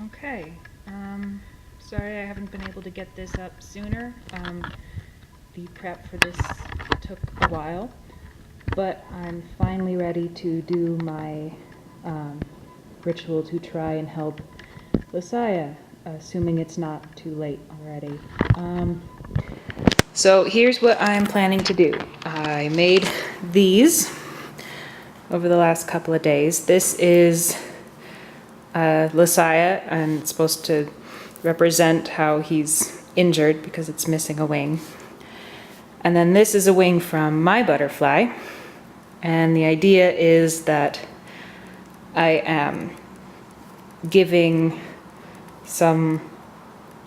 Okay, sorry I haven't been able to get this up sooner. The prep for this took a while, but I'm finally ready to do my ritual to try and help Lasaia, assuming it's not too late already. So here's what I'm planning to do. I made these over the last couple of days. This is Lasaia, and it's supposed to represent how he's injured because it's missing a wing. And then this is a wing from my butterfly, and the idea is that I am giving some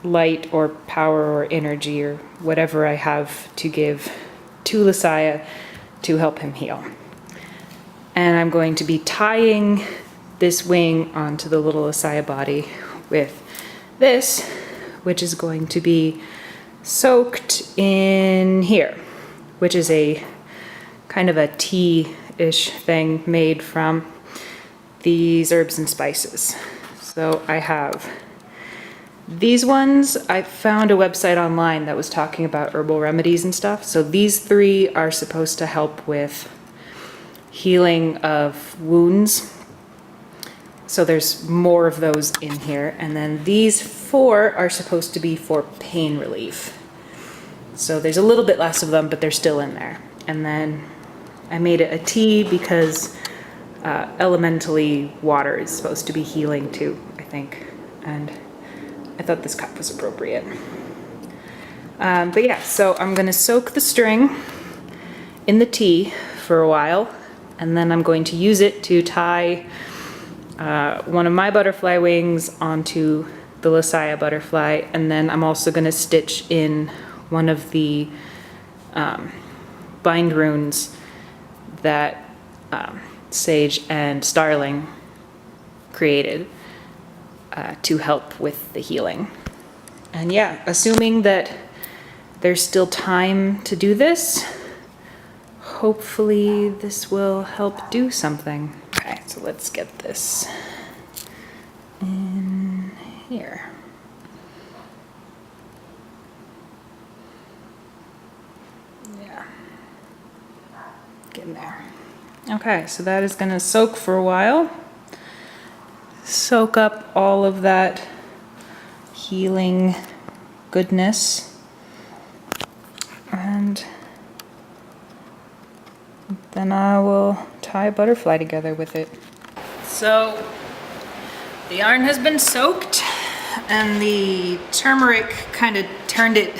light or power or energy or whatever I have to give to Lasaia to help him heal. And I'm going to be tying this wing onto the little Lasaia body with this, which is going to be soaked in here, which is a kind of a tea-ish thing made from these herbs and spices. So I have these ones. I found a website online that was talking about herbal remedies and stuff. So these three are supposed to help with healing of wounds. So there's more of those in here. And then these four are supposed to be for pain relief. So there's a little bit less of them, but they're still in there. And then I made it a tea because elementally water is supposed to be healing too, I think. And I thought this cup was appropriate. But yeah, so I'm gonna soak the string in the tea for a while, and then I'm going to use it to tie one of my butterfly wings onto the Lasaia butterfly, and then I'm also going to stitch in one of the bind runes that Sage and Starling created to help with the healing. And yeah, assuming that there's still time to do this, hopefully this will help do something. Okay, so let's get this in here. Yeah, getting there. Okay, so that is gonna soak for a while. Soak up all of that healing goodness. And then I will tie a butterfly together with it. So the yarn has been soaked, and the turmeric kind of turned it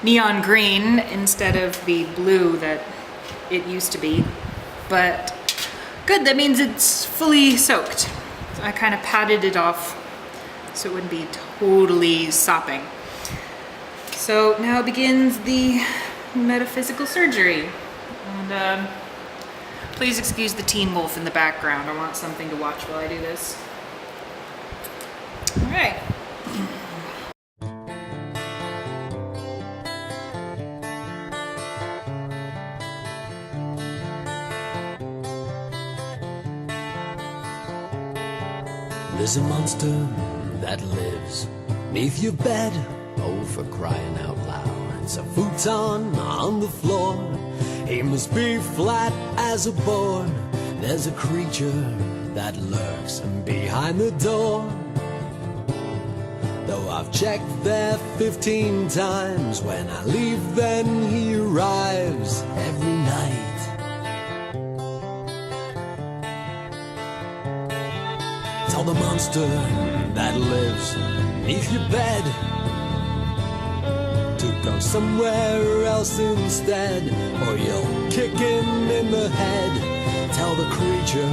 neon green instead of the blue that it used to be. But good, that means it's fully soaked. So I kind of patted it off so it wouldn't be totally sopping. So now begins the metaphysical surgery. And please excuse the teen wolf in the background. I want something to watch while I do this. All right. There's a monster that lives beneath your bed, oh, for crying out loud. It's a futon on the floor. He must be flat as a board. There's a creature that lurks behind the door. Though I've checked there 15 times, when I leave then he arrives every night. Tell the monster that lives beneath your bed to go somewhere else instead, or you'll kick him in the head. Tell the creature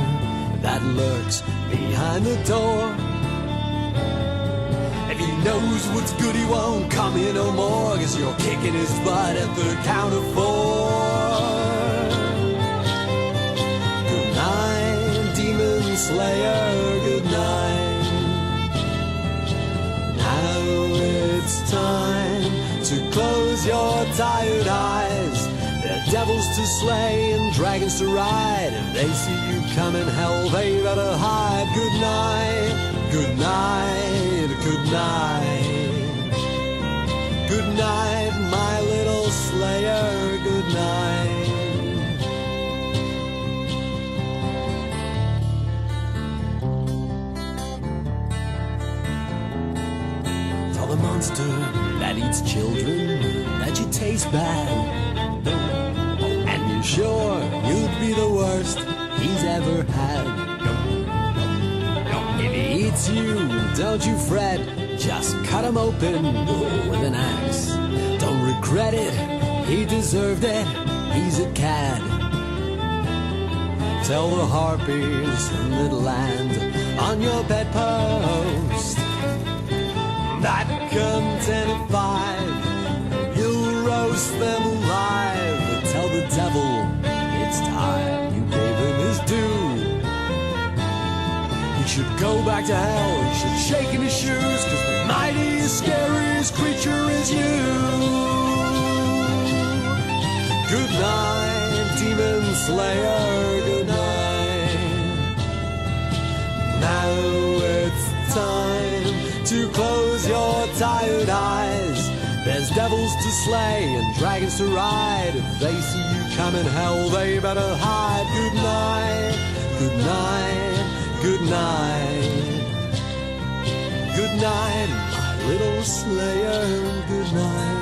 that lurks behind the door, if he knows what's good he won't come here no more, 'cause you're kicking his butt at the count of 4. Good night, demon slayer, good night. Now it's time to close your tired eyes. There are devils to slay and dragons to ride. If they see you coming, hell, they better hide. Good night, good night. good night. Good night, my little slayer, good night. For the monster that eats children, that you taste bad, and you're sure you'd be the worst he's ever had. If he eats you, don't you fret, just cut him open with an axe. Don't regret it, he deserved it, he's a cad. Tell the harpies that land on your bedpost that come 10 at 5, you'll roast them alive. Tell the devil it's time you gave him his due. He should go back to hell, he should shake in his shoes, 'cause the mightiest, scariest creature is you. Good night, demon slayer, good night. Now it's time to close your tired eyes. There's devils to slay and dragons to ride. If they see you coming, hell, they better hide. Good night, good night, good night. Good night, my little slayer, good night.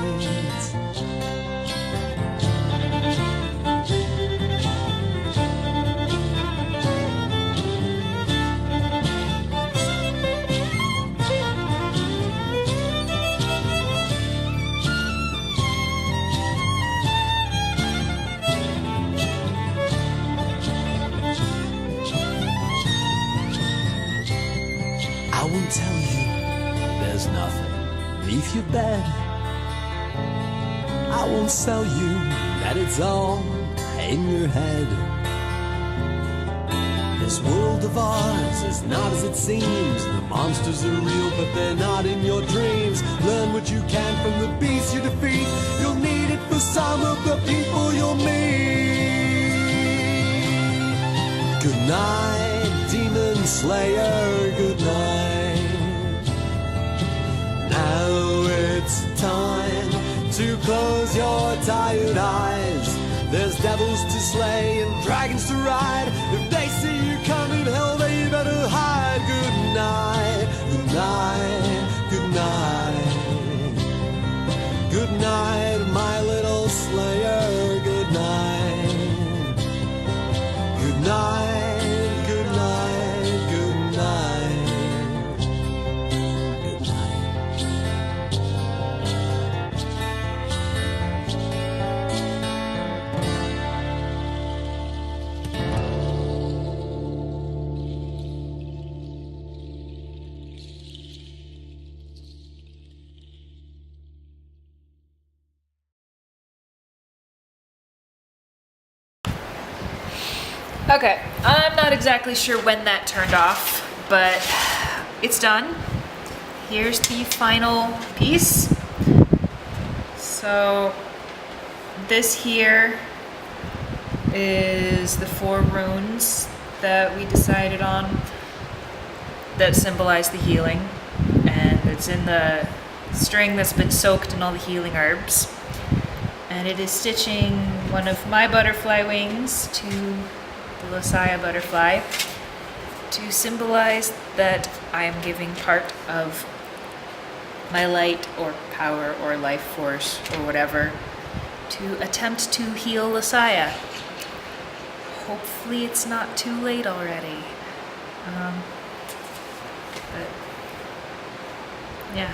I won't tell you there's nothing beneath your bed. I won't sell you that it's all in your head. This world of ours is not as it seems. The monsters are real, but they're not in your dreams. Learn what you can from the beasts you defeat. You'll need it for some of the people you'll meet. Good night, demon slayer, good night. Now it's time to close your tired eyes. There's devils to slay and dragons to ride. If they see you coming, hell, they better hide. Good night, good night, good night. Good night, my little slayer, good night. Good night, good night, good night. Good night. Okay, I'm not exactly sure when that turned off, but it's done. Here's the final piece. So this here is the 4 runes that we decided on that symbolize the healing, and it's in the string that's been soaked in all the healing herbs. And it is stitching one of my butterfly wings to the Lasaia butterfly to symbolize that I am giving part of my light or power or life force or whatever to attempt to heal Lasaia. Hopefully it's not too late already. But yeah.